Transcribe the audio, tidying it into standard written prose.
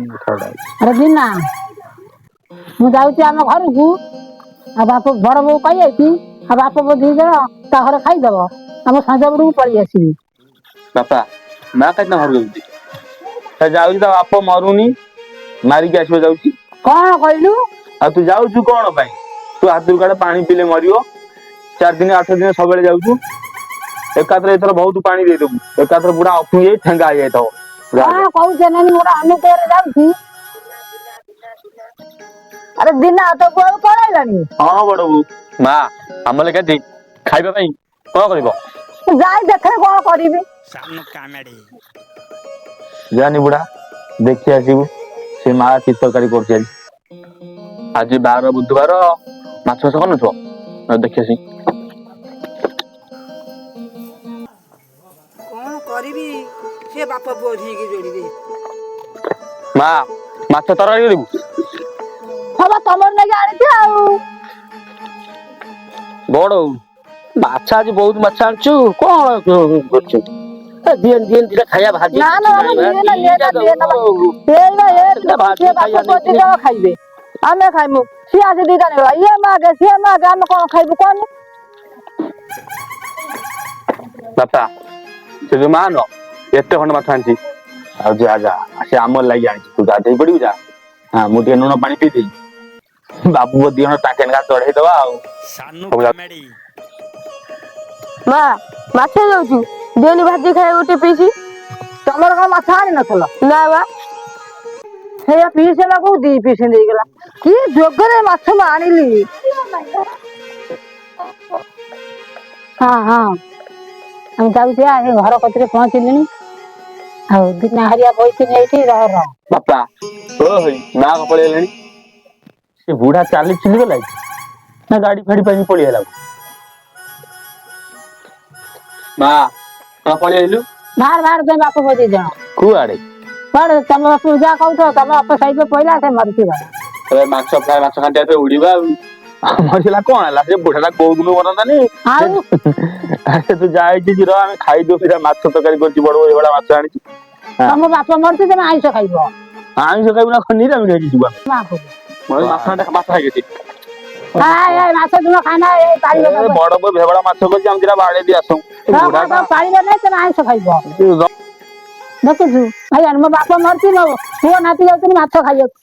अरे दिना ମୁଁ ଯାଉଛି ଆମ ଘରକୁ ଆଉ ବାପ ବଡ ବୋଉ କହିଯାଇଛି ଆଉ ବାପ ବୋଉ ଦି ଜଣ ତା ଘରେ ଖାଇଦବ ଆମ ସଞ୍ଜ ବେଳକୁ ପଳେଇ ଆସିବି। ବାପା ମା କାଇଁ ଘର ଯାଉଛି ଯାଉଛି ତା ବାପ ମରୁନି ମାରିକି ଆସିବ ଯାଉଛି। କଣ କହିଲୁ? ଆଉ ତୁ ଯାଉଛୁ କଣ ପାଇଁ? ତୁ ହାତରୁ କାଳେ ପାଣି ପିଇଲେ ମରିବ। 4 ଦିନ 8 ଦିନ ସବୁବେଳେ ଯାଉଛୁ। ଏକାଥରେ ଏଥର ବହୁତ ପାଣି ଦେଇଦବୁ। ଏକାଥରେ ବୁଢା ଅଫୁଇ ଯାଇ ଠେଙ୍ଗା ହେଇଯାଇଥିବ। କଣ କହୁଛ ନାନୀ ଗୋଟେ ଅନୁକୂଳରେ ଯାଉଛି। ଆରେ ଦିନା ତ ପୁଅ ପଳେଇଲାଣି। ହଁ ବଡ ବୋଉ ମା ଆମ ଲେଖା ଖାଇବା ପାଇଁ କଣ କରିବ? ଯାଇ ଦେଖେ କଣ କରିବି। ଜାନି ବୁଢା ଦେଖି ଆସିବୁ ସେ ମା କି ତରକାରୀ କରୁଛି ଆଜି। ଆଜି ବାର ବୁଧବାର ମାଛ ଚାଷ କରୁନଥିବ ଦେଖି ଆସି। କଣ କରିବି ସେ ବାପ ପୁଅ ଝିକି ଯୋଡିବେ। ମା ମାଛ ତରକାରୀ କରିବୁ। ହଁ ତମର ନେଇକି ଆଣିଛି ଆଉ। ବଡ ମାଛ ଆଜି ବହୁତ ମାଛ ଆଣିଛୁ କଣ କରୁଛୁ? ଦିଅନି ଦିଟା ଖାଇବା ଭାଜି ନା କିଛି ନା ନାହିଁ ବା ନିଏନା ଦିଟା ଦଉନୁ ସିଏ ବାପ ପୁଅ ଦି ଜଣ ଖାଇବେ ଆମେ ଖାଇମୁ। ସିଏ ଆଜି ଦିଟା ନେବ ଇଏ ମାଗେ ସିଏ ମାଗେ ଆମେ କଣ ଖାଇବୁ କହନି। ବାପା ସେ ଯୋଉ ମା ନ ଏତେ ଖଣ୍ଡେ ମାଛ ଆଣିଛି ଆଉ ଯା ଯା ସେ ଆମର ଲାଗି ଆଣିଛି ତୁ ଗାଧେଇ ପଡିବୁ ଯା। ହଁ ମୁଁ ଟିକେ ଲୁଣ ପାଣି ପିଇଦେଇ ବାବୁ ଦି ଜଣ ଟାଙ୍କେ ଲେଖା ଚଢେଇଦବା ଆଉ। ମା ମାଛ ଯାଉଛୁ ଦିଅନି ଭାଜି ଖାଇବା ଗୋଟେ ପିଇସି। ତମର କଣ ମାଛ ଆଣି ନଥିଲ? ନା ବା ସେଇଆ ପିଇସି ହେଲା କୋଉ ଦି ପିଇସି ଦେଇଗଲା। କି ଯୋଗରେ ମାଛ ମୁଁ ଆଣିଲି। ହଁ ହଁ ଆମେ ଯାଉଛି ଏ ଘର କତିରେ ପହଞ୍ଚିଲିଣି। ଆଉ ଦିନା ହାରିଆ ବଇଥିନି ଏଇଠି ରହ। ବାପା ଓ ହେଇ ମା କଣ ପଳେଇଗଲେଣି। ସେ ବୁଢା ଚାଲି ଗଲା ନା ଗାଡି ଫାଡି ପାଇଁ ପଳେଇଗଲା। ମା କଣ ପଳେଇ ଆଇଲୁ। ବାହାର ତମେ ବାପ ପୁଅ ଦି ଜଣ କୁଆଡେ? କୁଆଡେ ତମ ବାପକୁ ଯାହା କହୁଛ ତମ ବାପ ସାଇଜ ପଇଲା ସେ ମରିକି ଗଲା। ମାଛ ଫ୍ରାଏ ମାଛ ଘାଣ୍ଟିଆ ଉଡିବା ଆଉ ମରିଲା କଣ ହେଲା ସେ ବୁଢା ଟା କୋଉ ଦିନ ମରନ୍ତାନି। ତୁ ଯାଇଛୁ ରହ ଆମେ ଖାଇଦଉ ସେଟା ମାଛ ତରକାରୀ କରିଛି ବଡ ଏଇଭଳିଆ ମାଛ ଆଣିଛି। ତମ ବାପ ମରିଛି ତମେ ଆଇଁଷ ଖାଇବ। ଆଇଁଷ ଖାଇବୁ ନା ନିରାମିଷ ହେଇକି ଯିବୁ ଆମେ। ମାଛ ଖାଇକି ମାଛ ତୁମ ଖାନା ବଡ ବୋଉ ଭେବଳା ମାଛ କରିଛି ଆମେ ଦିଟା ବାଡେଇ ଦେଇ ଆସୁ। ପାଳିବ ନାଇଁ ତମେ ଆଇଁଷ ଖାଇବ। ଦେଖୁଛୁ ଭାଇ ମୋ ବାପା ମରିଛି ମୋ ପୁଅ ନାତି ଯାଉଛନ୍ତି ମାଛ ଖାଇବାକୁ।